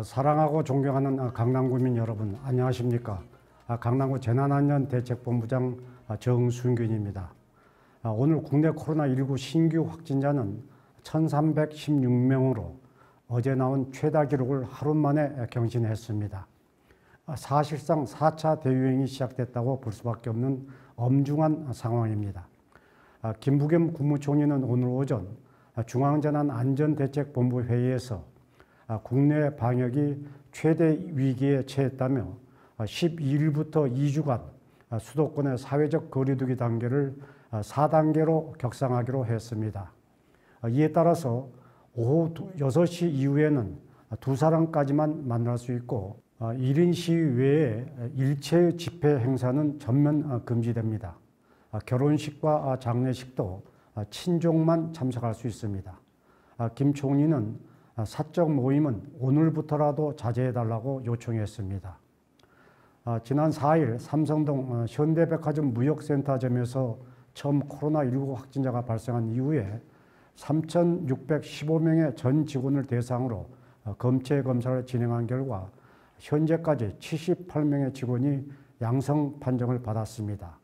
사랑하고 존경하는 강남구민 여러분, 안녕하십니까? 강남구 재난안전대책본부장 정순균입니다. 오늘 국내 코로나19 신규 확진자는 1316명으로 어제 나온 최다 기록을 하루 만에 경신했습니다. 사실상 4차 대유행이 시작됐다고 볼 수밖에 없는 엄중한 상황입니다. 김부겸 국무총리는 오늘 오전 중앙재난안전대책본부 회의에서 국내 방역이 최대 위기에 처했다며 12일부터 2주간 수도권의 사회적 거리두기 단계를 4단계로 격상하기로 했습니다. 이에 따라서 오후 6시 이후에는 2사람까지만 만날 수 있고 1인 시위 외에 일체의 집회 행사는 전면 금지됩니다. 결혼식과 장례식도 친족만 참석할 수 있습니다. 김 총리는 사적 모임은 오늘부터라도 자제해달라고 요청했습니다. 지난 4일 삼성동 현대백화점 무역센터점에서 처음 코로나19 확진자가 발생한 이후에 3,615명의 전 직원을 대상으로 검체 검사를 진행한 결과 현재까지 78명의 직원이 양성 판정을 받았습니다.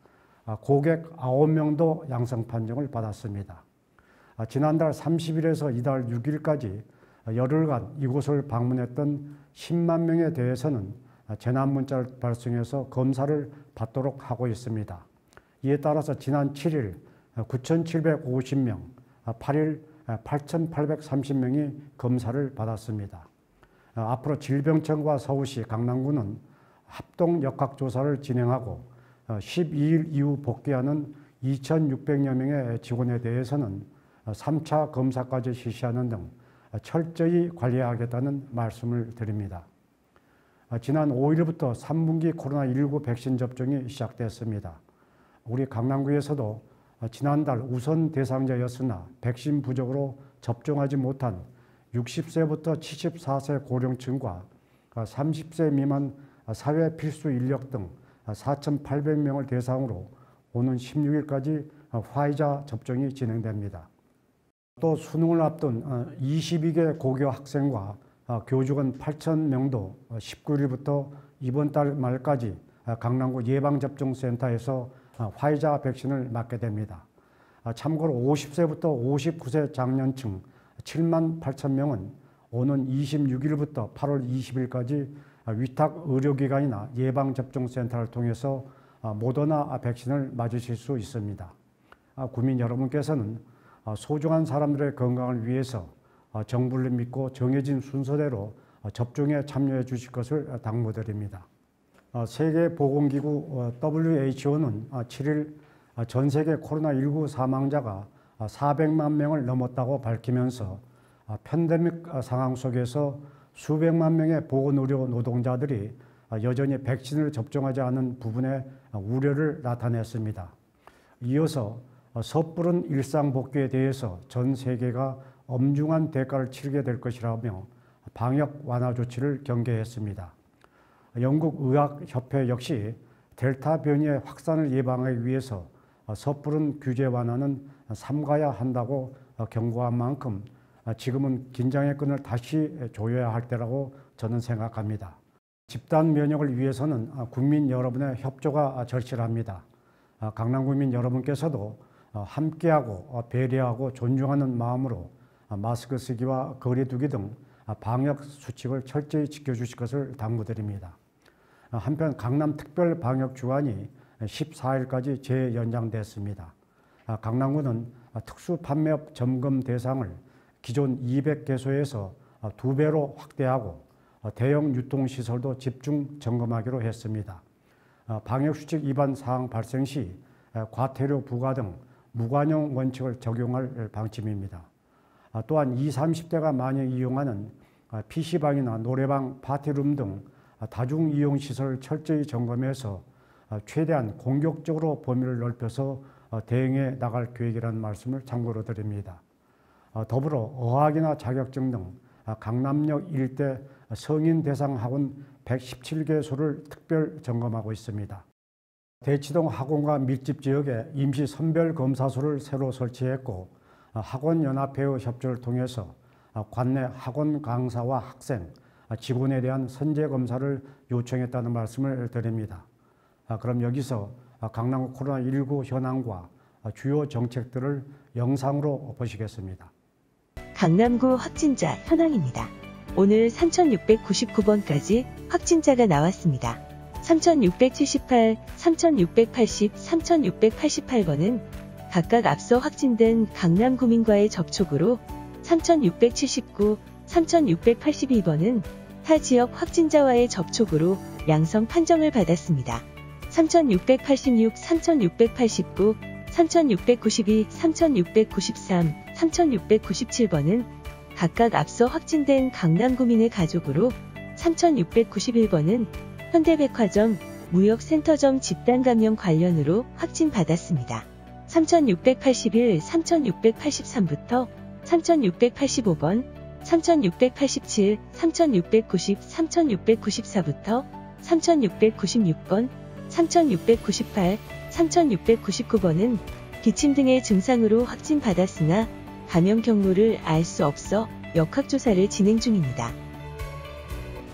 고객 9명도 양성 판정을 받았습니다. 지난달 30일에서 이달 6일까지 열흘간 이곳을 방문했던 10만 명에 대해서는 재난 문자를 발송해서 검사를 받도록 하고 있습니다. 이에 따라서 지난 7일 9,750명, 8일 8,830명이 검사를 받았습니다. 앞으로 질병청과 서울시, 강남구는 합동 역학조사를 진행하고 12일 이후 복귀하는 2,600여 명의 직원에 대해서는 3차 검사까지 실시하는 등 철저히 관리하겠다는 말씀을 드립니다. 지난 5일부터 3분기 코로나19 백신 접종이 시작됐습니다. 우리 강남구에서도 지난달 우선 대상자였으나 백신 부족으로 접종하지 못한 60세부터 74세 고령층과 30세 미만 사회 필수 인력 등 4,800명을 대상으로 오는 16일까지 화이자 접종이 진행됩니다. 또 수능을 앞둔 22개 고교 학생과 교직원 8,000명도 19일부터 이번 달 말까지 강남구 예방접종센터에서 화이자 백신을 맞게 됩니다. 참고로 50세부터 59세 장년층 7만 8천 명은 오는 26일부터 8월 20일까지 위탁 의료기관이나 예방접종센터를 통해서 모더나 백신을 맞으실 수 있습니다. 구민 여러분께서는 소중한 사람들의 건강을 위해서 정부를 믿고 정해진 순서대로 접종에 참여해 주실 것을 당부드립니다. 세계보건기구 WHO는 7일 전 세계 코로나19 사망자가 400만 명을 넘었다고 밝히면서 팬데믹 상황 속에서 수백만 명의 보건의료 노동자들이 여전히 백신을 접종하지 않은 부분에 우려를 나타냈습니다. 이어서 섣부른 일상 복귀에 대해서 전 세계가 엄중한 대가를 치르게 될 것이라며 방역 완화 조치를 경계했습니다. 영국 의학협회 역시 델타 변이의 확산을 예방하기 위해서 섣부른 규제 완화는 삼가야 한다고 경고한 만큼 지금은 긴장의 끈을 다시 조여야 할 때라고 저는 생각합니다. 집단 면역을 위해서는 국민 여러분의 협조가 절실합니다. 강남구민 여러분께서도 함께하고 배려하고 존중하는 마음으로 마스크 쓰기와 거리 두기 등 방역 수칙을 철저히 지켜주실 것을 당부드립니다. 한편 강남특별방역주간이 14일까지 재연장됐습니다. 강남구는 특수판매업 점검 대상을 기존 200개소에서 2배로 확대하고 대형 유통시설도 집중 점검하기로 했습니다. 방역수칙 위반 사항 발생 시 과태료 부과 등 무관용 원칙을 적용할 방침입니다. 또한 20, 30대가 많이 이용하는 PC방이나 노래방, 파티룸 등 다중이용시설을 철저히 점검해서 최대한 공격적으로 범위를 넓혀서 대응해 나갈 계획이라는 말씀을 참고로 드립니다. 더불어 어학이나 자격증 등 강남역 일대 성인 대상 학원 117개소를 특별 점검하고 있습니다. 대치동 학원과 밀집 지역에 임시 선별검사소를 새로 설치했고 학원연합회의 협조를 통해서 관내 학원 강사와 학생, 직원에 대한 선제 검사를 요청했다는 말씀을 드립니다. 그럼 여기서 강남구 코로나19 현황과 주요 정책들을 영상으로 보시겠습니다. 강남구 확진자 현황입니다. 오늘 3,699번까지 확진자가 나왔습니다. 3,678, 3,680, 3,688번은 각각 앞서 확진된 강남구민과의 접촉으로 3,679, 3,682번은 타 지역 확진자와의 접촉으로 양성 판정을 받았습니다. 3,686, 3,689, 3,692, 3,693, 3,697번은 각각 앞서 확진된 강남구민의 가족으로 3,691번은 현대백화점, 무역센터점 집단감염 관련으로 확진받았습니다. 3,681, 3,683부터 3,685번, 3,687, 3,690, 3,694부터 3,696번, 3,698, 3,699번은 기침 등의 증상으로 확진받았으나 감염 경로를 알 수 없어 역학조사를 진행 중입니다.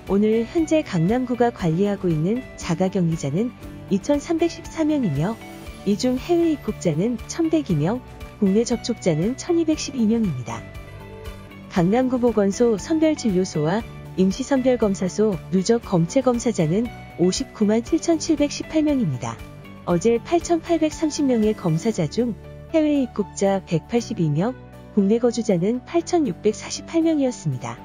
오늘 현재 강남구가 관리하고 있는 자가격리자는 2,314명이며 이 중 해외 입국자는 1,102명, 국내 접촉자는 1,212명입니다. 강남구 보건소 선별진료소와 임시선별검사소 누적 검체검사자는 59만 7,718명입니다. 어제 8,830명의 검사자 중 해외 입국자 182명, 국내 거주자는 8,648명이었습니다.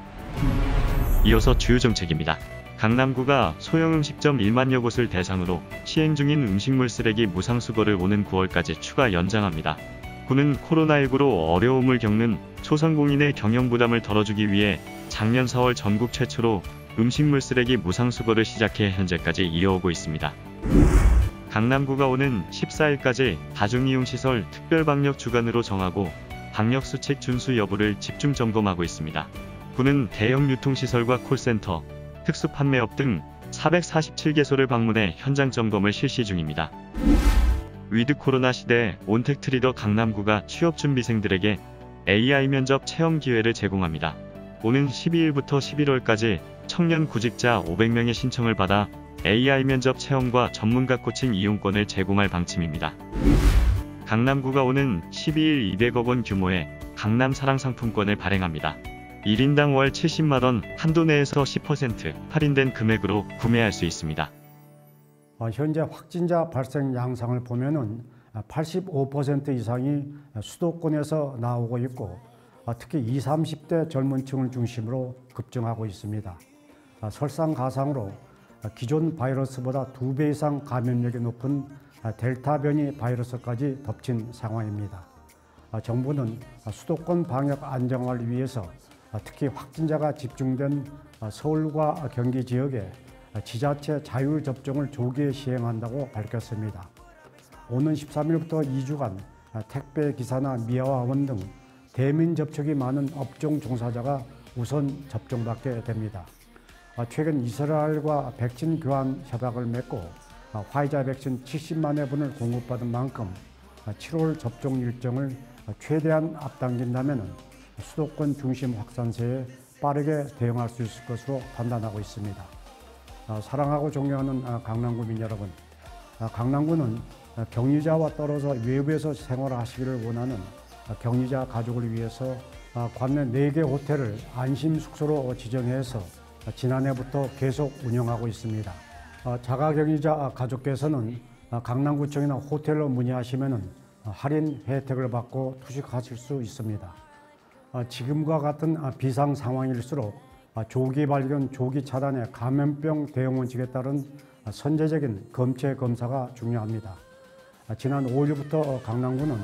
이어서 주요 정책입니다. 강남구가 소형 음식점 1만여 곳을 대상으로 시행 중인 음식물 쓰레기 무상수거를 오는 9월까지 추가 연장합니다. 구는 코로나19로 어려움을 겪는 소상공인의 경영 부담을 덜어주기 위해 작년 4월 전국 최초로 음식물 쓰레기 무상수거를 시작해 현재까지 이어오고 있습니다. 강남구가 오는 14일까지 다중이용시설 특별방역 주간으로 정하고 방역수칙 준수 여부를 집중 점검하고 있습니다. 구는 대형 유통시설과 콜센터, 특수판매업 등 447개소를 방문해 현장 점검을 실시 중입니다. 위드 코로나 시대 온택트리더 강남구가 취업준비생들에게 AI 면접 체험 기회를 제공합니다. 오는 12일부터 11월까지 청년 구직자 500명의 신청을 받아 AI 면접 체험과 전문가 코칭 이용권을 제공할 방침입니다. 강남구가 오는 12일 200억 원 규모의 강남 사랑 상품권을 발행합니다. 1인당 월 70만원, 한도 내에서 10% 할인된 금액으로 구매할 수 있습니다. 현재 확진자 발생 양상을 보면은 85% 이상이 수도권에서 나오고 있고 특히 20, 30대 젊은 층을 중심으로 급증하고 있습니다. 설상가상으로 기존 바이러스보다 2배 이상 감염력이 높은 델타 변이 바이러스까지 덮친 상황입니다. 정부는 수도권 방역 안정화를 위해서 특히 확진자가 집중된 서울과 경기 지역에 지자체 자율접종을 조기에 시행한다고 밝혔습니다. 오는 13일부터 2주간 택배 기사나 미화원 등 대면 접촉이 많은 업종 종사자가 우선 접종받게 됩니다. 최근 이스라엘과 백신 교환 협약을 맺고 화이자 백신 70만 회분을 공급받은 만큼 7월 접종 일정을 최대한 앞당긴다면 수도권 중심 확산세에 빠르게 대응할 수 있을 것으로 판단하고 있습니다. 사랑하고 존경하는 강남구민 여러분, 강남구는 격리자와 떨어져 외부에서 생활하시기를 원하는 격리자 가족을 위해서 관내 4개 호텔을 안심숙소로 지정해서 지난해부터 계속 운영하고 있습니다. 자가격리자 가족께서는 강남구청이나 호텔로 문의하시면 할인 혜택을 받고 투숙하실 수 있습니다. 지금과 같은 비상 상황일수록 조기 발견, 조기 차단의 감염병 대응 원칙에 따른 선제적인 검체 검사가 중요합니다. 지난 5일부터 강남구는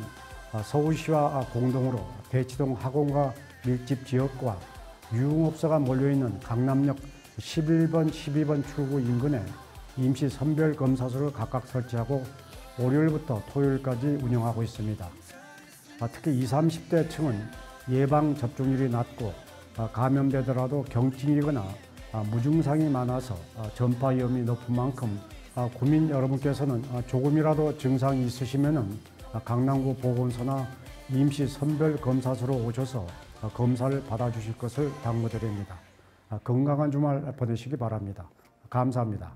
서울시와 공동으로 대치동 학원가 밀집 지역과 유흥업소가 몰려있는 강남역 11번, 12번 출구 인근에 임시 선별검사소를 각각 설치하고 월요일부터 토요일까지 운영하고 있습니다. 특히 20, 30대 층은 예방접종률이 낮고 감염되더라도 경증이거나 무증상이 많아서 전파 위험이 높은 만큼 구민 여러분께서는 조금이라도 증상이 있으시면 강남구 보건소나 임시 선별검사소로 오셔서 검사를 받아주실 것을 당부드립니다. 건강한 주말 보내시기 바랍니다. 감사합니다.